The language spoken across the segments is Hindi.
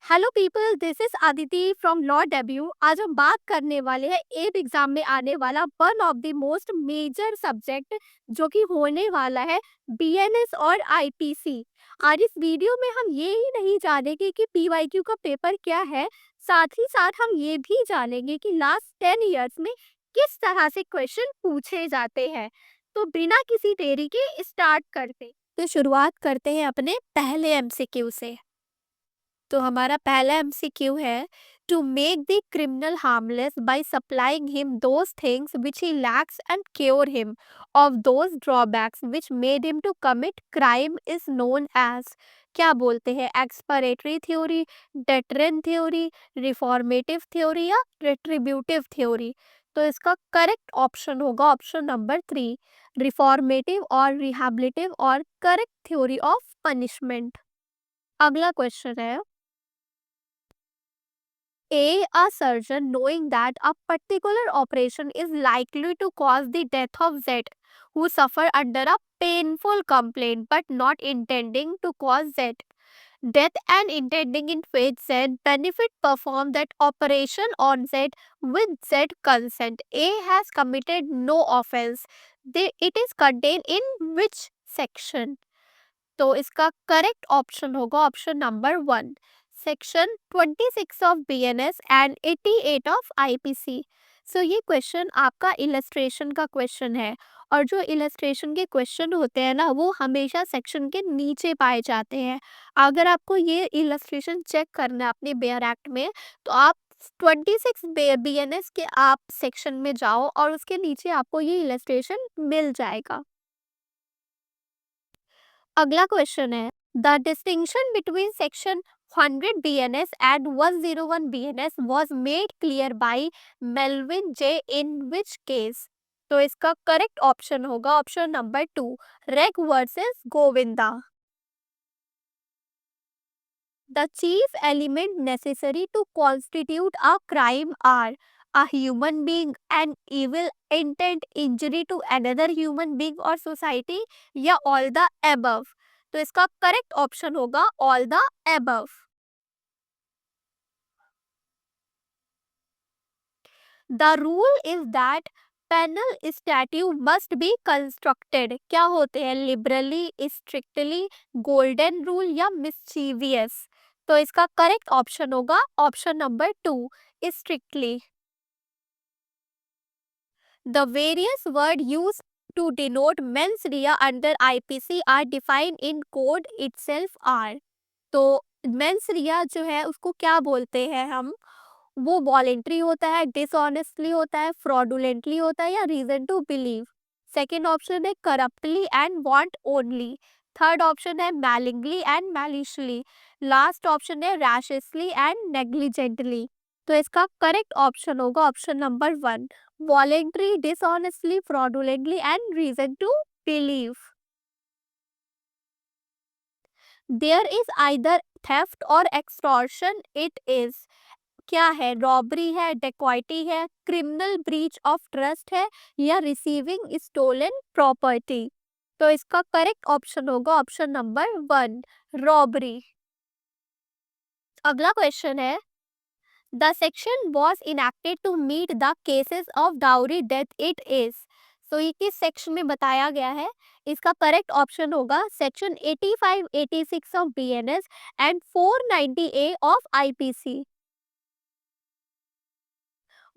Hello people, this is Aditi from law debut. आज हम बात करने वाले हैं एट एग्जाम में आने वाला one of the most major subject जो कि होने वाला है बीएनएस और आईपीसी। आज इस वीडियो में हम ये ही नहीं जानेंगे कि पीवाईक्यू का पेपर क्या है, साथ ही साथ हम ये भी जानेंगे कि लास्ट 10 इयर्स में किस तरह से क्वेश्चन पूछे जाते हैं। तो बिना किसी देरी के स्टार्ट करते, तो शुरुआत करते हैं अपने पहले एमसीक्यू से। तो हमारा पहला एमसीक्यू है, to make the criminal harmless by supplying him those things which he lacks and cure him of those drawbacks which made him to commit crime is known as. क्या बोलते हैं, expiatory theory, deterrent theory, reformative theory या रिट्रीब्यूटिव थ्योरी। तो इसका करेक्ट ऑप्शन होगा ऑप्शन नंबर 3, रिफॉर्मेटिव और रिहैबिलिटिव और करेक्ट थ्योरी ऑफ पनिशमेंट। अगला क्वेश्चन है, a surgeon knowing that a particular operation is likely to cause the death of Z, who suffer under a painful complaint but not intending to cause Z death and intending in which Z benefit perform that operation on Z with Z consent. A has committed no offense. It is contained in which section? तो इसका करेक्ट ऑप्शन होगा option number 1, section 26 of BNS and 88 of IPC. So ये क्वेश्चन आपका इलस्ट्रेशन का क्वेश्चन है, और जो इलस्ट्रेशन के क्वेश्चन होते हैं ना, वो हमेशा सेक्शन के नीचे पाए जाते हैं। अगर आपको ये इलस्ट्रेशन चेक करना है अपने बेयर एक्ट में, तो आप 26 बीएनएस के आप सेक्शन में जाओ और उसके नीचे आपको ये इलस्ट्रेशन मिल जाएगा। अगला क्वेश्चन है, the distinction between section 100 BNS and 101 BNS was made clear by Melvin J in which case. तो इसका करेक्ट ऑप्शन होगा option number 2, Reg versus Govinda. The chief element necessary to constitute a crime are a human being, an evil intent, injury to another human being or society, या all the above। तो इसका करेक्ट ऑप्शन होगा all the above। The rule is that penal statute must be constructed। क्या होते हैं, लिबरली, स्ट्रिक्टली, गोल्डन रूल या मिस्चीवियस। तो इसका करेक्ट ऑप्शन होगा option number 2, strictly. The various word used to denote mens rea under IPC are defined in code itself are। तो मेंस रिया जो है उसको क्या बोलते हैं हम, वो वॉलेंट्री होता है, डिसऑनेस्टली होता है, फ्रॉडुलेंटली होता है या reason to believe. Second option है corruptly and wantonly. Third option है malignly and maliciously. Last option है रैशसली एंड नेग्लिजेंटली। तो इसका करेक्ट ऑप्शन होगा option number 1, voluntary, dishonestly, fraudulently and reason to believe. There is either theft और एक्सटॉर्शन, इट इज। क्या है, रॉबरी है, डेकॉइटी है, क्रिमिनल ब्रीच ऑफ ट्रस्ट है या रिसीविंग स्टोलन प्रॉपर्टी। तो इसका करेक्ट ऑप्शन होगा ऑप्शन नंबर 1, रॉबरी। अगला क्वेश्चन है, the section was enacted to meet the cases of dowry death, it is. तो ये किस सेक्शन में बताया गया है, इसका करेक्ट ऑप्शन होगा section 85, 86 of BNS and 490 A of IPC.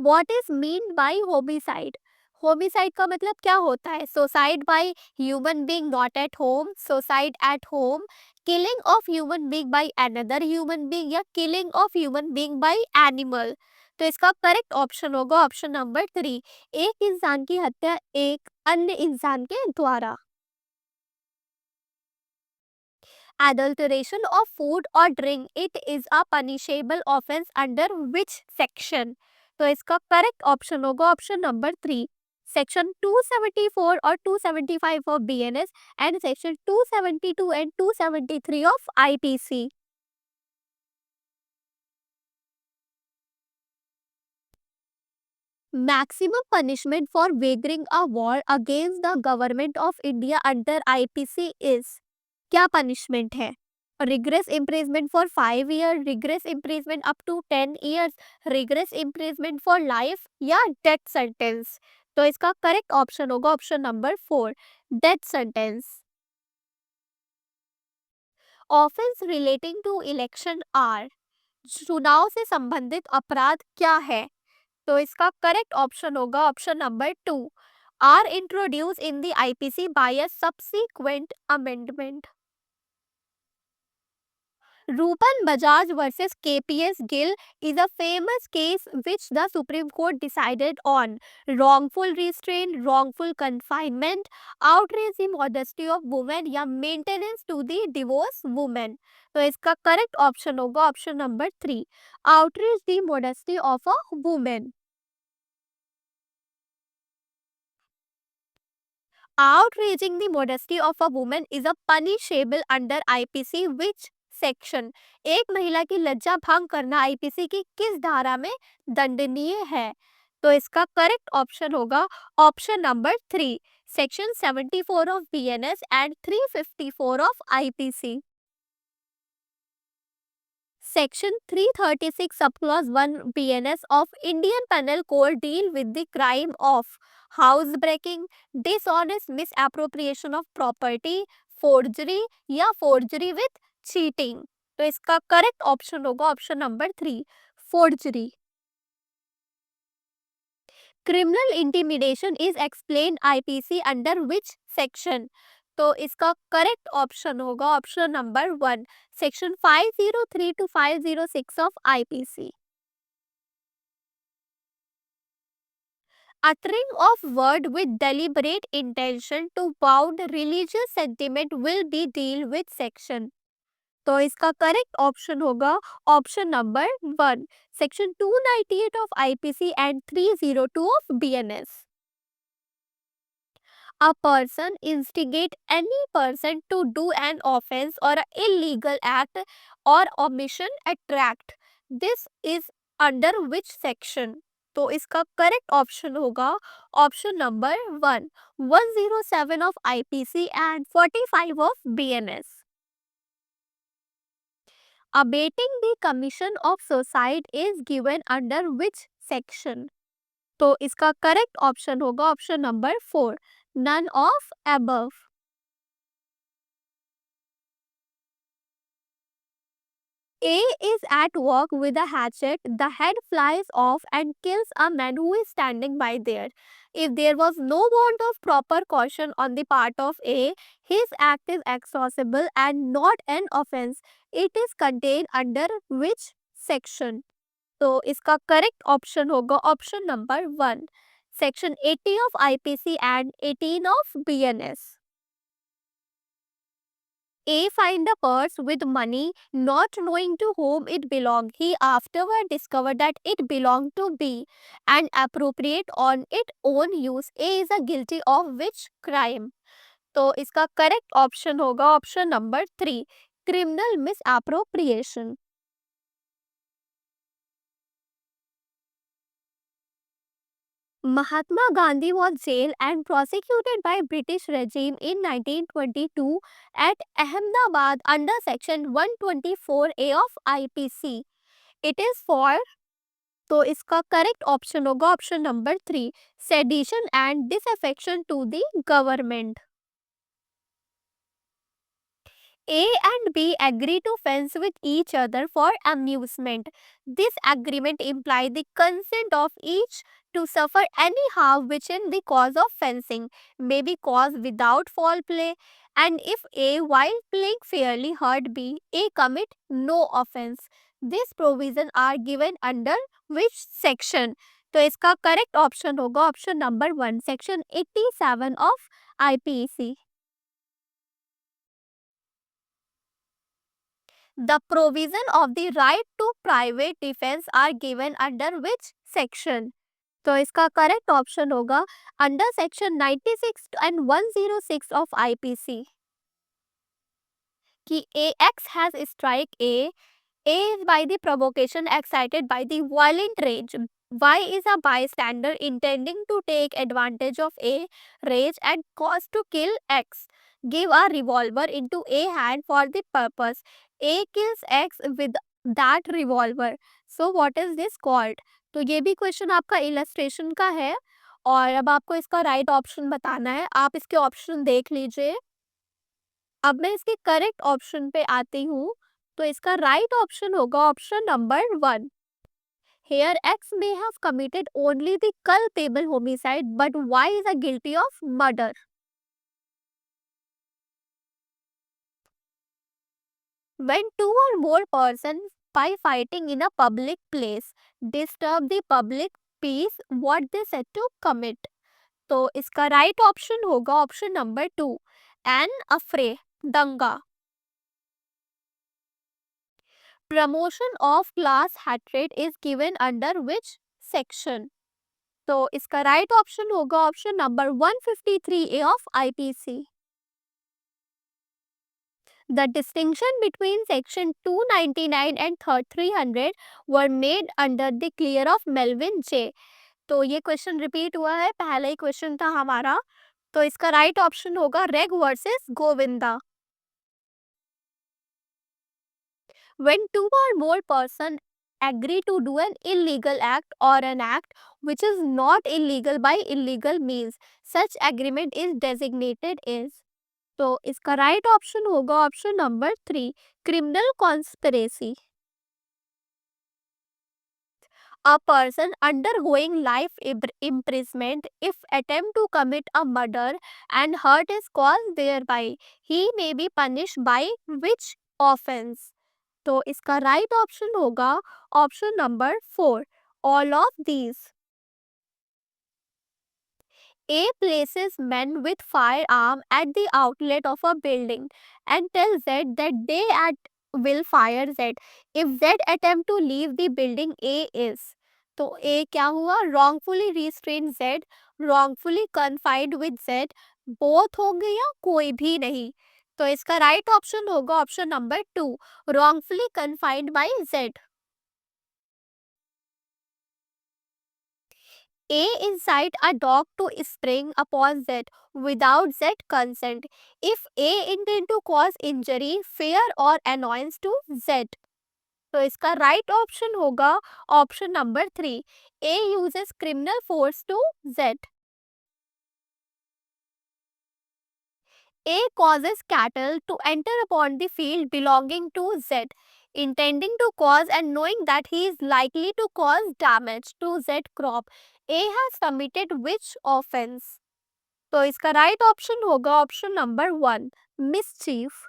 What is mean by homicide? Homicide का मतलब क्या होता है, suicide by human being not at home, suicide at home, killing of human being by another human being या killing of human being by animal. तो इसका करेक्ट ऑप्शन होगा ऑप्शन नंबर 3, एक इंसान की हत्या एक अन्य इंसान के द्वारा। Adulteration of food or drink, it is a punishable offense under which section? तो इसका करेक्ट ऑप्शन होगा ऑप्शन नंबर 3, सेक्शन 274 और 275 of BNS and section 272 and 273 of IPC. Maximum punishment for waging a war against the government of India under IPC is. क्या पनिशमेंट है, Regress imprisonment for 5 years, regress imprisonment up to 10 years, regress imprisonment for life या डेथ सेंटेंस। तो इसका करेक्ट ऑप्शन होगा option number 4, death sentence. Offence relating to election are, चुनाव से संबंधित अपराध क्या है? तो इसका करेक्ट ऑप्शन होगा option number 2, are introduced in the IPC by a subsequent amendment. Rupan Bajaj versus KPS Gill is a famous case which the Supreme Court decided on wrongful restraint, wrongful confinement, outrage the modesty of women या maintenance to the divorced woman। तो इसका करेक्ट ऑप्शन होगा option number 3, outrage the modesty of a woman। Outraging the modesty of a woman is a punishable under IPC which section? एक महिला की लज्जा भंग करना आईपीसी की किस धारा में दंडनीय है? तो इसका करेक्ट ऑप्शन होगा option number 3, section 74 of BNS and 354 of IPC. Section 336 subclause 1 BNS of Indian Penal Code deal with the crime of housebreaking, dishonest misappropriation of property, forgery या forgery with cheating। तो इसका करेक्ट ऑप्शन होगा option number 3, forgery। Criminal intimidation is explained IPC under which section? तो इसका करेक्ट ऑप्शन होगा option number 1, section 503 to 506 of IPC. Uttering of word with deliberate intention to wound religious sentiment will be deal with section। तो इसका करेक्ट ऑप्शन होगा option number 1, section 298 of IPC and 302 of BNS. A person instigate any person to do an offense or a illegal act or omission attract, this is under which section? तो इसका करेक्ट ऑप्शन होगा option number 1, 107 of IPC and 45 of BNS. Abating the commission of suicide is given under which section? तो इसका करेक्ट ऑप्शन होगा option number 4, none of above। A is at work with a hatchet, the head flies off and kills a man who is standing by there. If there was no want of proper caution on the part of A, his act is excusable and not an offense. It is contained under which section? तो इसका करेक्ट ऑप्शन होगा option number 1, section 80 of IPC and 18 of BNS. A find a purse with money, not knowing to whom it belonged. He afterward discovered that it belonged to B and appropriate on its own use. A is a guilty of which crime? तो इसका करेक्ट ऑप्शन होगा option number 3, criminal misappropriation. Mahatma Gandhi was jailed and prosecuted by British regime in 1922 at Ahmedabad under section 124A of IPC. It is for, तो इसका करेक्ट ऑप्शन होगा option number 3, sedition and disaffection to the government. A and B agree to fence with each other for amusement. This agreement implies the consent of each to suffer any harm which in the cause of fencing may be caused without foul play, and if A while playing fairly hurt B, A commit no offense. This provision are given under which section? तो इसका करेक्ट ऑप्शन होगा option number 1, section 87 of IPC. The provision of the right to private defense are given under which section? तो इसका करेक्ट ऑप्शन होगा under section 96 and 106 of IPC. कि AX has strike A is by the provocation excited by the violent rage. Y is a bystander intending to take advantage of A rage and cause to kill X. Give a revolver into A hand for the purpose. A kills X with that revolver. So what is this called? तो ये भी क्वेश्चन आपका इलस्ट्रेशन का है और अब आपको इसका राइट ऑप्शन बताना है। आप इसके ऑप्शन देख लीजिए। अब मैं इसके करेक्ट ऑप्शन पे आती हूँ। तो इसका राइट ऑप्शन होगा option number 1। Here X may have committed only the culpable homicide, but Y is a guilty of murder. When two or more persons by fighting in a public place disturb the public peace, what they said to commit? तो इसका राइट ऑप्शन होगा ऑप्शन नंबर 2, एन अफ्रे, दंगा। Promotion of class hatred is given under which section? तो इसका राइट ऑप्शन होगा option number 153 A of IPC. The distinction between section 299 and 300 were made under the clear of Melvin J. तो ये क्वेश्चन रिपीट हुआ है, पहला ही क्वेश्चन था हमारा। तो इसका राइट ऑप्शन होगा रेग versus Govinda. When two or more person agree to do an illegal act or an act which is not illegal by illegal means, such agreement is designated as। तो इसका राइट ऑप्शन होगा option number 3, criminal conspiracy. A person undergoing life imprisonment if attempt to commit a murder and hurt is caused thereby, he may be punished by which offense? तो इसका राइट ऑप्शन होगा option number 4, all of these. A places men with firearm at the outlet of a building and tells Z that they at will fire Z if Z attempt to leave the building A is। तो A क्या हुआ? wrongfully restrain Z, wrongfully confined with Z, both होंगे या कोई भी नहीं? तो इसका राइट ऑप्शन होगा option number 2, wrongfully confined by Z। A incite a dog to spring upon Z without Z consent if A intend to cause injury, fear or annoyance to Z। तो इसका राइट ऑप्शन होगा option number 3, A uses criminal force to Z। A causes cattle to enter upon the field belonging to Z, intending to cause and knowing that he is likely to cause damage to Z crop. A has committed which offense? तो इसका राइट ऑप्शन होगा option number 1, mischief.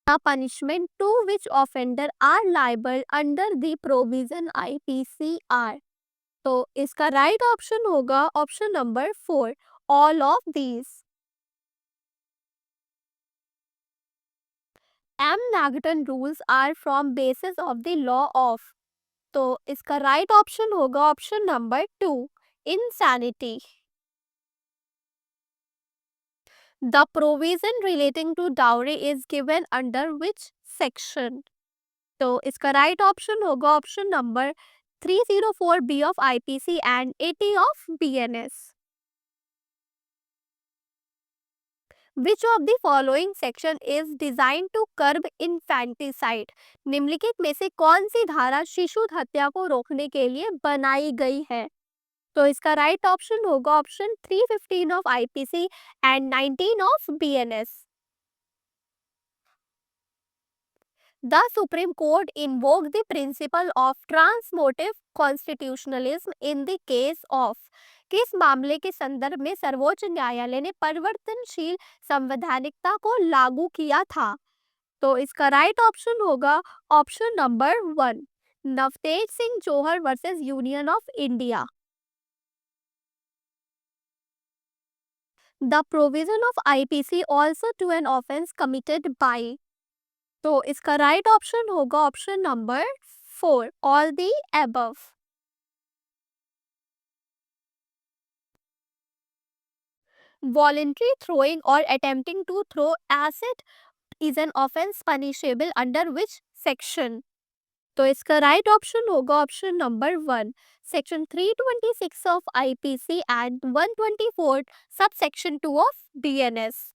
A punishment to which offender are liable under the provision IPCR। तो इसका राइट ऑप्शन होगा option number 4, all of these. M'Naghten rules are from basis of the law of. तो इसका राइट ऑप्शन होगा option number 2, insanity। The provision relating to dowry is given under which section? तो इसका राइट ऑप्शन होगा option number 304B of IPC and 80 of BNS। Which of the following section is designed to curb infanticide? निम्नलिखित में से कौन सी धारा शिशु हत्या को रोकने के लिए बनाई गई है? तो इसका राइट ऑप्शन होगा option 315 of IPC and 19 of BNS. The Supreme Court invoked the principle of transmotive constitutionalism in the case of। किस मामले के संदर्भ में सर्वोच्च न्यायालय ने परिवर्तनशील संवैधानिकता को लागू किया था? तो इसका राइट ऑप्शन होगा option number 1, Navtej Singh Johar versus Union of India. The provision of IPC also to an offense committed by। तो इसका राइट ऑप्शन होगा option number 4, all the above. Voluntary throwing or attempting to throw acid is an offense punishable under which section? तो इसका राइट ऑप्शन होगा option number 1, section 326 of IPC and 124 sub section 2 of BNS.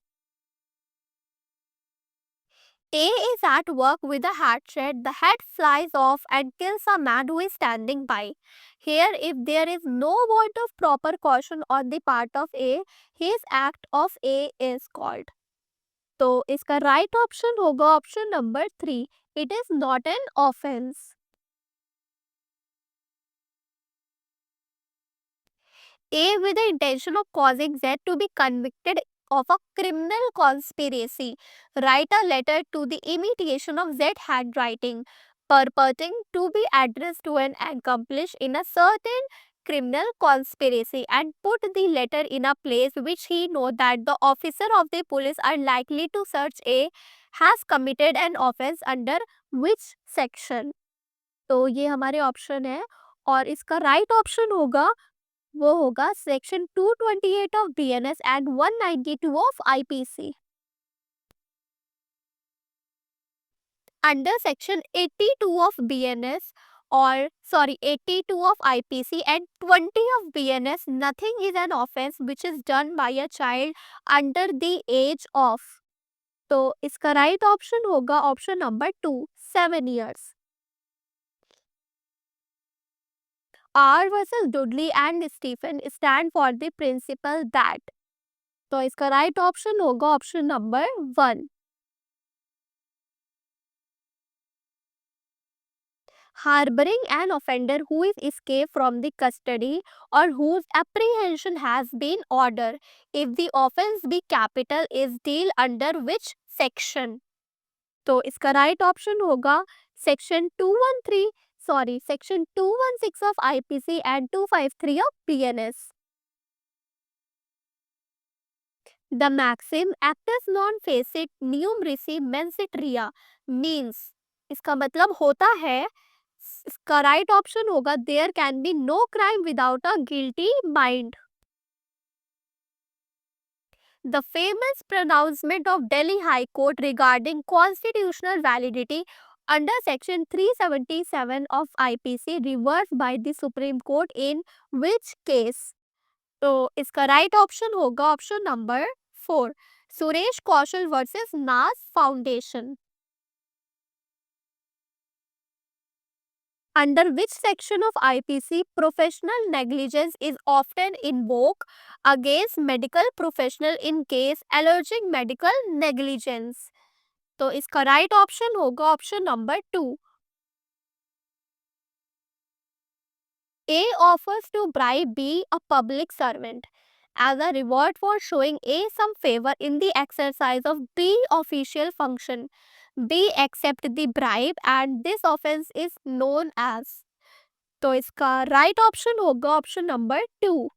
A is at work with a hatchet. The head flies off and kills a man who is standing by. Here, if there is no want of proper caution on the part of A, his act of A is called. तो इसका राइट ऑप्शन होगा option number 3, it is not an offence. A with the intention of causing Z to be convicted of a criminal conspiracy, write a letter to the imitation of Z handwriting, purporting to be addressed to an accomplice in a certain criminal conspiracy, and put the letter in a place which he know that the officer of the police are likely to search A has committed an offense under which section। तो ये हमारे ऑप्शन है और इसका राइट ऑप्शन होगा, वो होगा section 228 of BNS and 192 of IPC. Under section 82 of BNS और sorry 82 of IPC and 20 of BNS, nothing is an offence which is done by a child under the age of. तो इसका राइट ऑप्शन होगा option number 2, 7 years। R versus Dudley and Stephen stand for the principle that। तो इसका राइट ऑप्शन होगा option number 1। Harboring an offender who is escaped from the custody or whose apprehension has been ordered, if the offense be capital, is deal under which section। तो इसका राइट ऑप्शन होगा section 213 sorry section 216 of IPC and 253 of BNS. The maxim actus non facit neum risi mensit rea means, इसका मतलब होता है, इसका राइट ऑप्शन होगा there can be no crime without a guilty mind. The famous pronouncement of Delhi High Court regarding constitutional validity under section 377 of IPC reversed by the Supreme Court in which case। तो इसका राइट ऑप्शन होगा ऑप्शन नंबर 4, सुरेश कौशल वर्सेस नास foundation. Under which section of IPC professional negligence is often invoked against medical professional in case alleging medical negligence। तो इसका राइट ऑप्शन होगा option number 2। A offers to bribe B, a public servant, as a reward for showing A some favor in the exercise of B official function. B accept the bribe and this offense is known as। तो इसका राइट ऑप्शन होगा option number 2।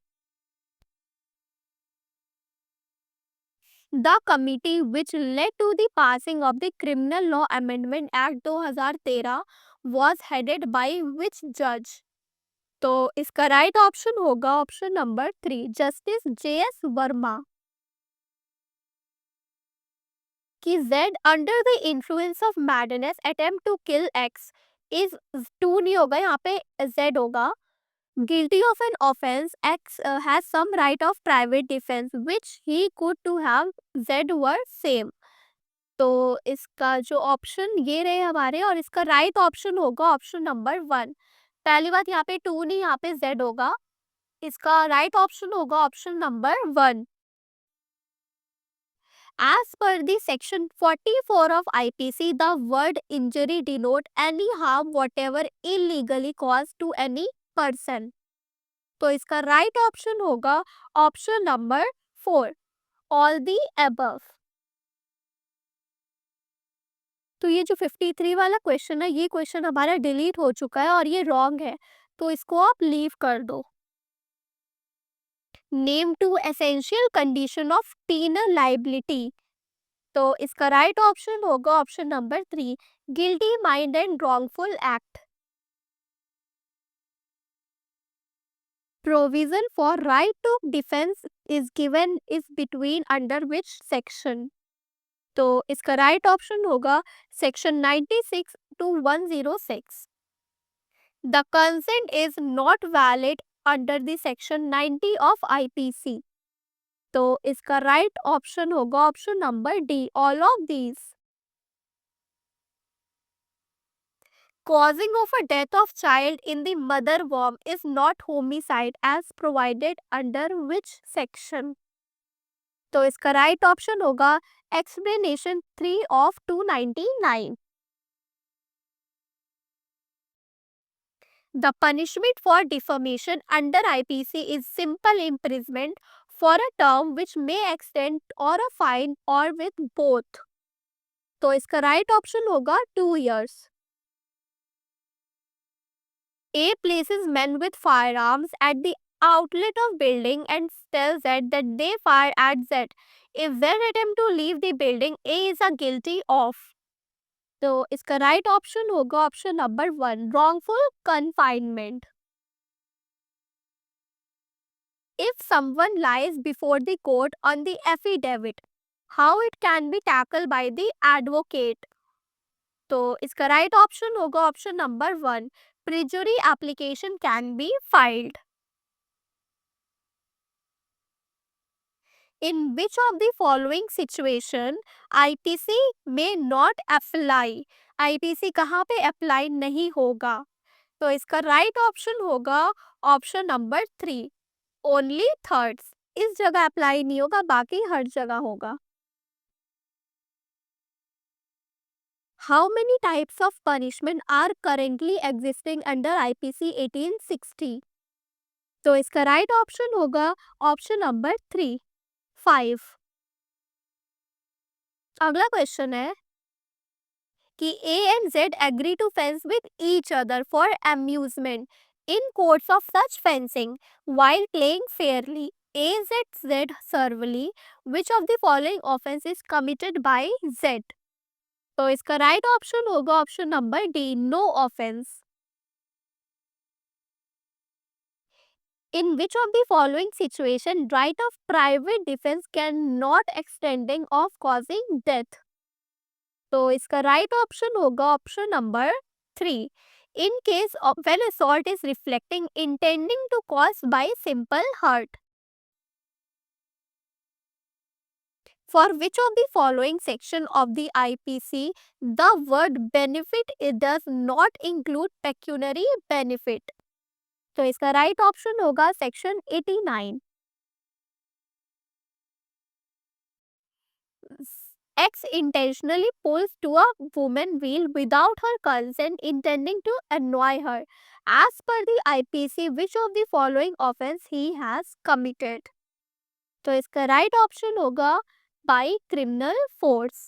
The committee which led to the passing of the Criminal Law Amendment Act 2013 was headed by which judge। तो इसका राइट ऑप्शन होगा option number 3, justice JS Verma. कि Z under the influence of madness attempt to kill X is 2 नहीं होगा, यहाँ पे Z होगा। Guilty of an offense, X has some right of private defense which he could to have Z were same। तो इसका जो ऑप्शन ये रहे हमारे और इसका राइट ऑप्शन होगा ऑप्शन नंबर 1। पहली बात यहाँ पे 2 नहीं, यहाँ पे Z होगा। इसका राइट ऑप्शन होगा option number 1। As per the section 44 of IPC, the word injury denote any harm whatever illegally caused to any person। तो इसका राइट ऑप्शन होगा option number 4, all the above. तो ये जो 53 वाला क्वेश्चन है, ये क्वेश्चन हमारा डिलीट हो चुका है और ये रॉन्ग है, तो इसको आप लीव कर दो। Name two essential condition of penal liability. तो इसका राइट ऑप्शन होगा option number 3, guilty mind and wrongful act. Provision for right to defense is given is between under which section। तो इसका राइट ऑप्शन होगा section 96 to 106। The consent is not valid under the section 90 of IPC. तो इसका राइट ऑप्शन होगा option number D, all of these. Causing of a death of child in the mother womb is not homicide as provided under which section? तो इसका राइट ऑप्शन होगा explanation 3 of 299. The punishment for defamation under IPC is simple imprisonment for a term which may extend or a fine or with both. तो इसका राइट ऑप्शन होगा 2 years. A places men with firearms at the outlet of building and tells Z that they fire at Z. If Z attempt to leave the building, A is a guilty of. तो इसका राइट ऑप्शन होगा option number 1, wrongful confinement. If someone lies before the court on the affidavit, how it can be tackled by the advocate? तो इसका राइट ऑप्शन होगा option number 1, perjury application can be filed. In which of the following situation IPC may not apply? IPC कहाँ पे अप्लाई नहीं होगा? तो इसका राइट ऑप्शन होगा ऑप्शन नंबर 3, ओनली थर्ड्स. इस जगह अप्लाई नहीं होगा, बाकी हर जगह होगा. How many types of punishment are currently existing under IPC 1860? तो इसका राइट ऑप्शन होगा ऑप्शन नंबर 3, 5. अगला क्वेश्चन है कि A and Z agree to fence with each other for amusement. In course of such fencing, while playing fairly, A Z severely, which of the following offense is committed by Z? तो इसका राइट ऑप्शन होगा option number D, no offence. In which of the following situation right of private defense cannot extending of causing death? तो इसका राइट ऑप्शन होगा option number 3, in case of when assault is reflecting intending to cause by simple hurt. For which of the following section of the IPC the word benefit it does not include pecuniary benefit? तो इसका राइट ऑप्शन होगा section 89. X intentionally pulls to a woman wheel without her consent, intending to annoy her. As per the IPC, which of the following offense he has committed? तो इसका राइट ऑप्शन होगा by criminal force.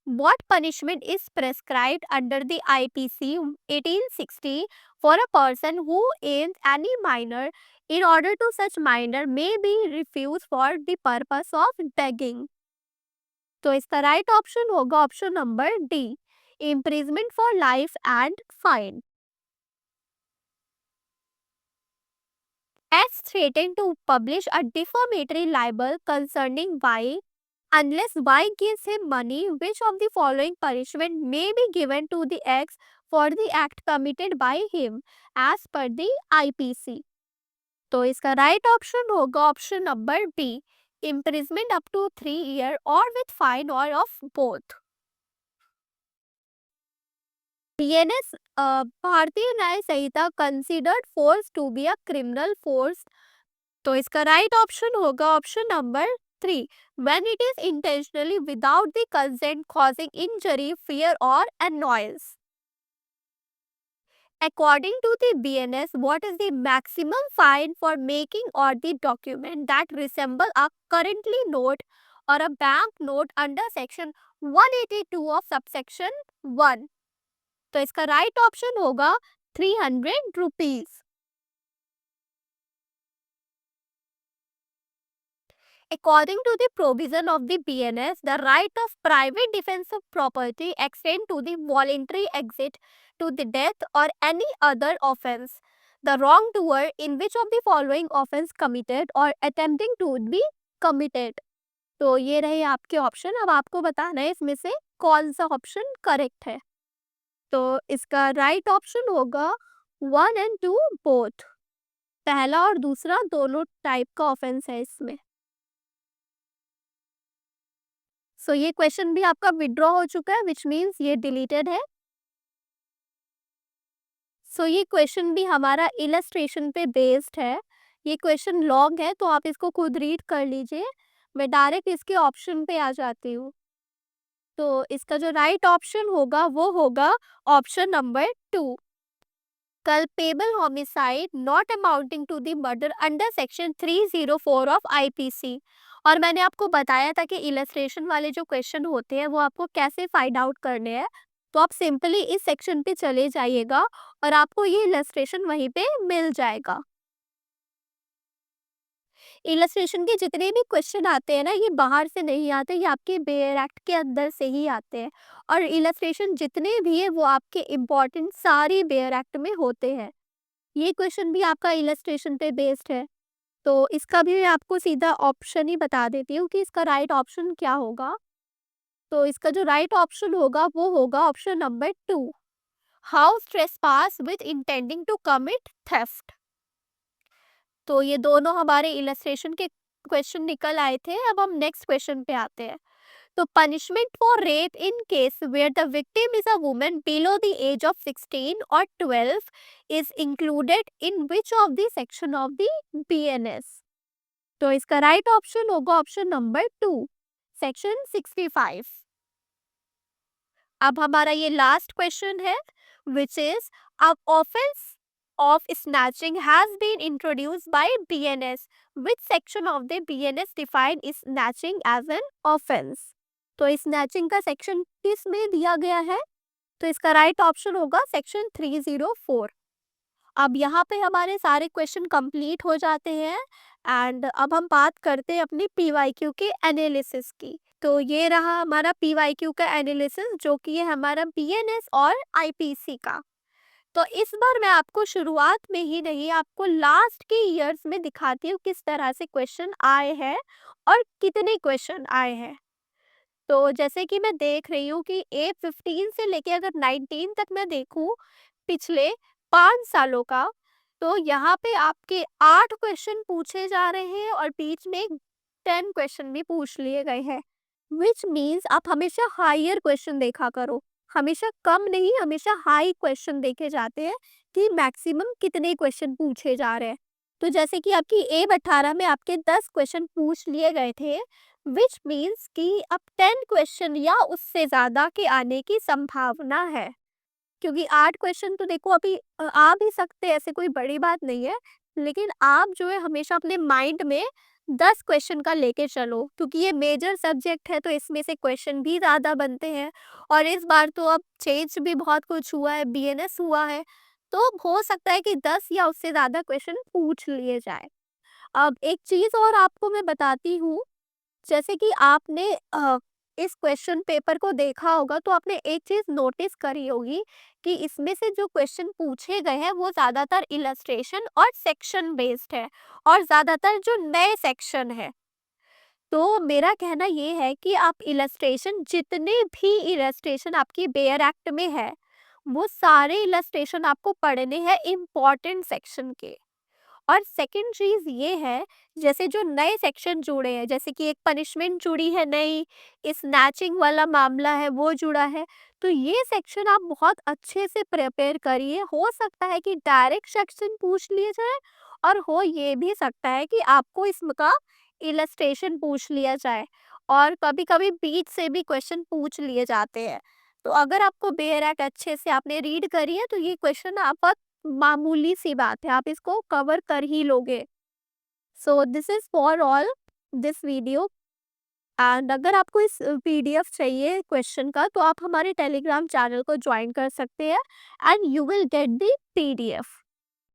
What punishment is prescribed under the IPC 1860 for a person who aims any minor in order to such minor may be refused for the purpose of begging? तो इसका राइट ऑप्शन होगा option number D, imprisonment for life and fine. As threatened to publish a defamatory libel concerning Y, unless Y gives him money, which of the following punishment may be given to the X for the act committed by him as per the IPC? तो इसका राइट ऑप्शन होगा option number B, imprisonment up to 3 years or with fine or of both. BNS भारतीय न्याय संहिता considered force to be a criminal force. तो इसका राइट ऑप्शन होगा option number 3, when it is intentionally without the consent causing injury, fear or annoyance. According to the BNS, what is the maximum fine for making or the document that resemble a currently note or a bank note under section 182 of subsection 1? तो इसका राइट ऑप्शन होगा 300 rupees. According to the provision of the BNS, the right of private defense of property extend to the voluntary exit to the death or any other offense. The wrongdoer in which of the following offense committed or attempting to be committed. तो ये रहे आपके ऑप्शन. अब आपको बताना है इसमें से कौन सा ऑप्शन करेक्ट है. तो इसका राइट ऑप्शन होगा 1 एंड 2 बोथ। पहला और दूसरा दोनों टाइप का ऑफेंस है इसमें। सो ये क्वेश्चन भी आपका विड्रॉ हो चुका है, विच मीन्स ये डिलीटेड है। सो ये क्वेश्चन भी हमारा इलस्ट्रेशन पे बेस्ड है। ये क्वेश्चन लॉन्ग है तो आप इसको खुद रीड कर लीजिए। मैं डायरेक्ट इसके ऑप्शन पे आ जाती हूँ। तो इसका जो राइट ऑप्शन होगा वो होगा option number 2, culpable homicide not amounting to the murder under section 304 of IPC. और मैंने आपको बताया था कि इलस्ट्रेशन वाले जो क्वेश्चन होते हैं वो आपको कैसे फाइंड आउट करने हैं। तो आप सिंपली इस सेक्शन पे चले जाइएगा और आपको ये इलस्ट्रेशन वहीं पे मिल जाएगा। इलस्ट्रेशन के जितने भी क्वेश्चन आते हैं ना, ये बाहर से नहीं आते, ये आपके बेयर एक्ट के अंदर से ही आते हैं। और इलस्ट्रेशन जितने भी है वो आपके इम्पोर्टेंट सारी बेयर एक्ट में होते हैं। ये क्वेश्चन भी आपका इलस्ट्रेशन पे बेस्ड है। तो इसका भी मैं आपको सीधा ऑप्शन ही बता देती हूँ कि इसका राइट ऑप्शन क्या होगा। तो इसका जो राइट ऑप्शन होगा वो होगा option number 2, house trespass with intending to commit theft. तो ये दोनों हमारे इलस्ट्रेशन के क्वेश्चन निकल आए थे। अब हम नेक्स्ट क्वेश्चन पे आते हैं। तो punishment for rape in case where the victim is a woman below the age of 16 और 12 is included in which of the section of the BNS. तो इसका राइट ऑप्शन होगा ऑप्शन नंबर 2, सेक्शन 65। अब हमारा ये लास्ट क्वेश्चन है, विच इज अब offence of snatching has been introduced by BNS. Which section of the BNS define snatching as an offense? तो स्नैचिंग का सेक्शन किस में दिया गया है? तो इसका राइट ऑप्शन होगा सेक्शन 304। अब यहाँ पे हमारे सारे क्वेश्चन कंप्लीट हो जाते हैं एंड अब हम बात करते हैं अपनी पीवाईक्यू के एनालिसिस की। तो ये रहा हमारा पीवाईक्यू का एनालिसिस, जो कि है हमारा बीएनएस और आईपीसी का। तो इस बार मैं आपको शुरुआत में ही नहीं, आपको लास्ट के ईयर्स में दिखाती हूँ किस तरह से क्वेश्चन आए हैं और कितने क्वेश्चन आए हैं। तो जैसे कि मैं देख रही हूँ कि A15 से लेके अगर 19 तक मैं देखूँ पिछले 5 सालों का, तो यहाँ पे आपके 8 क्वेश्चन पूछे जा रहे हैं और बीच में 10 क्वेश्चन भी पूछ लिए गए हैं। विच मीन्स आप हमेशा हायर क्वेश्चन देखा करो, हमेशा कम नहीं, हमेशा हाई क्वेश्चन देखे जाते हैं कि मैक्सिमम कितने क्वेश्चन पूछे जा रहे हैं। तो जैसे कि आपकी A18 में आपके 10 क्वेश्चन पूछ लिए गए थे, विच मीन्स कि अब 10 क्वेश्चन या उससे ज़्यादा के आने की संभावना है। क्योंकि 8 क्वेश्चन तो देखो अभी आ भी सकते हैं, ऐसे कोई बड़ी बात नहीं है। लेकिन आप जो है हमेशा अपने माइंड में 10 क्वेश्चन का लेके चलो, क्योंकि ये मेजर सब्जेक्ट है तो इसमें से क्वेश्चन भी ज़्यादा बनते हैं। और इस बार तो अब चेंज भी बहुत कुछ हुआ है, बीएनएस हुआ है, तो हो सकता है कि 10 या उससे ज़्यादा क्वेश्चन पूछ लिए जाए। अब एक चीज़ और आपको मैं बताती हूँ, जैसे कि आपने इस क्वेश्चन पेपर को देखा होगा तो आपने एक चीज नोटिस करी होगी कि इसमें से जो क्वेश्चन पूछे गए हैं वो ज्यादातर इलस्ट्रेशन और सेक्शन बेस्ड है, और ज्यादातर जो नए सेक्शन है। तो मेरा कहना ये है कि आप इलस्ट्रेशन, जितने भी इलस्ट्रेशन आपकी बेयर एक्ट में है, वो सारे इलस्ट्रेशन आपको पढ़ने हैं इम्पॉर्टेंट सेक्शन के। और सेकंड चीज ये है, जैसे जो नए सेक्शन जुड़े हैं, जैसे कि एक पनिशमेंट जुड़ी है नई, स्नैचिंग वाला मामला है वो जुड़ा है, तो ये सेक्शन आप बहुत अच्छे से प्रिपेयर करिए। हो सकता है कि डायरेक्ट सेक्शन पूछ लिए जाए और हो ये भी सकता है कि आपको इसका इलस्ट्रेशन पूछ लिया जाए, और कभी कभी बीच से भी क्वेश्चन पूछ लिए जाते हैं। तो अगर आपको बेयर एक्ट अच्छे से आपने रीड करी है तो ये क्वेश्चन आप मामूली सी बात है, आप इसको कवर कर ही लोगे। So this is for all this video. And अगर आपको इस पीडीएफ चाहिए क्वेश्चन का तो आप हमारे टेलीग्राम चैनल को ज्वाइन कर सकते हैं and you will get the PDF.